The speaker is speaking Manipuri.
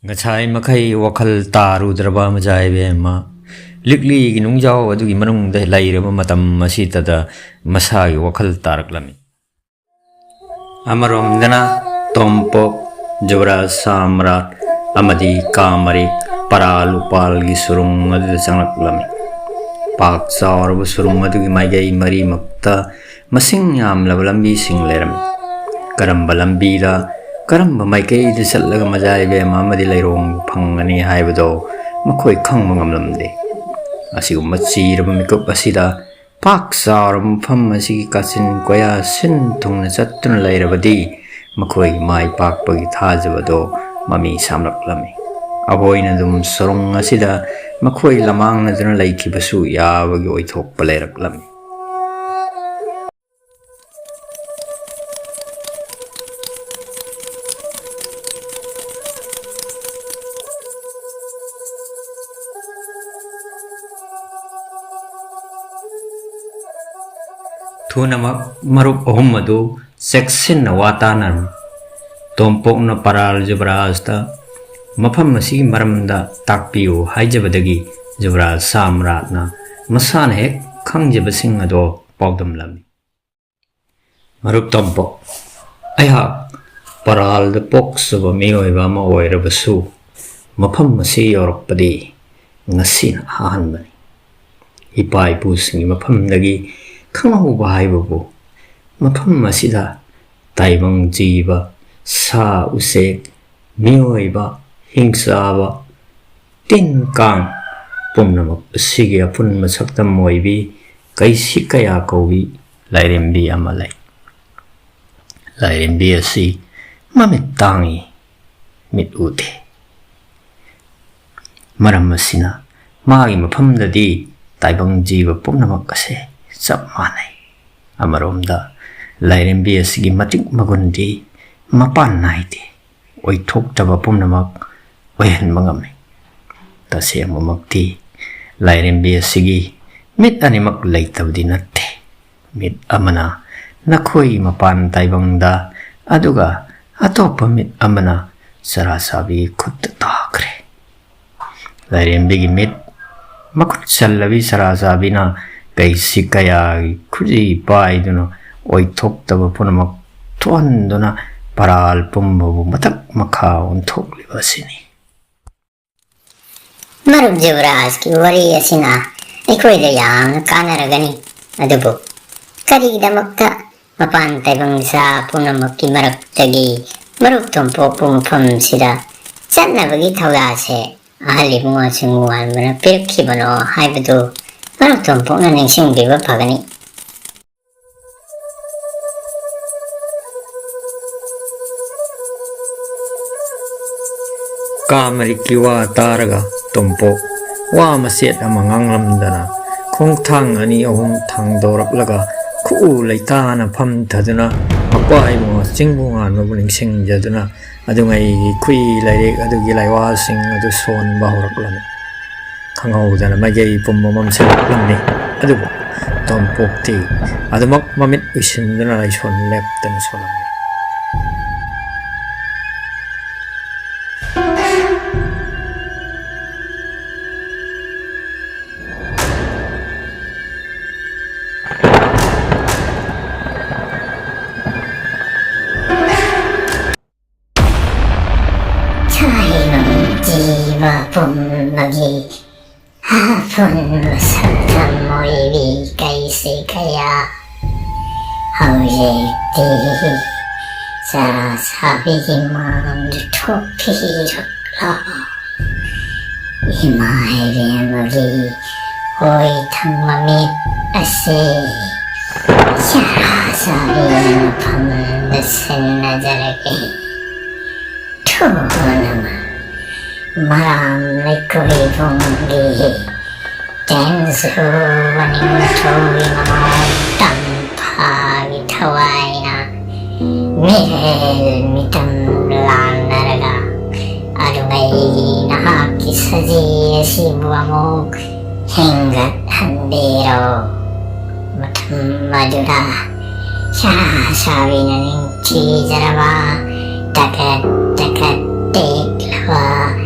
Ngachai makai wakal taru draba majai be ma likli ginung jaw adugi manung de lairaba matam masita da masagi wakal taraklami amarom dana tompo jawra samrat amadi kamari paralupal gi surung adu sangaklami pak sawar bu surung adugi maigai mari makta masing yam lambi sing leram karamba lambi da karamba maikai de sallaga majai be mamadi lairong phangani haibado makoi khang mangamlamde asigum chiraba mikop asida pak saram pham asigi kasin koya sin thungna chattun lairabadi makoi mai pak pagi thajabado mami samlaklami aboina dum sorong asida makoi lamang na dun laikibasu yawagi oithok paleraklami Thunamak marup ohum adu seksin na watanan tompok na paral jabrasta mafam masi maramda takpiu haijabadagi jabra samrat na masana hek khangjabasing ado pawdam lami marup tompok ayha paral da poksaba miyoiba ma oirabasu mafam masi yorokpadi ngasin ahanbani ipai pusingi mafam dagi Kamahu bahayabu mafam masida taibang jiba sa usek miyoiba hingsaba tin kang pumnamak sige apun masaktam moibi kaisi kaya kawi lairembi amalai lairembi asi mamit tangi mit ute maram masina magi mafam dadi taibang jiba pumnamak kase Sab manay amaromda lairembi asigi matik magundi mapan naiti oy thok taba pumnamak oyan mangami tasi amamakti lairembi asigi mit animak laitabdi natte mit amana nakoi mapan taibangda aduga atopa mit amana sarasabi khutta takre lairembi gi mit makut sallabi sarasabi na Kaisi kaya kuji pai duna oithok taba punamak tuan duna paral pumbabu matak makha unthok libasini. Marub Yuvraj ki wari asina ikoi da yang kanaragani adubo kari damakta mapan taibang sa punamak ki marak tagi marub tompo pumpham sida channa bagi thawda se ahali bunga chunguan mana pirki bano haibadu Marang tumpok na ningsing biba pagani. Kamari kiwa taraga tumpok wa maset amangang lamdana kung thang ani ahum thang dorak laga ku laitana pham thaduna akwai mo singbungan mo ningsing jaduna adungai kui lairek adugi laiwa sing adu son bahorak lam Kangau dana magay pumamam sa lamni adubo tompok ti adumak mamit usin dana ay son lep dana son lamni Taibang jiwa pumagi Hapun masaktam moibi kaisi kaya Haujekti sarasabi imam dutopi rakla Imai bimagi oi thang mamit ase Sarasabi mapam dasin najarake Tunama Maram likoi bungi Tensu waning tuwi mamay tampa gitaway na Mirel mitam lan naraga Alungay nahakisaji asibuwa mo Hinggat handiro Matam madura Sarasabi na ning chijaraba Takat takat tiklawa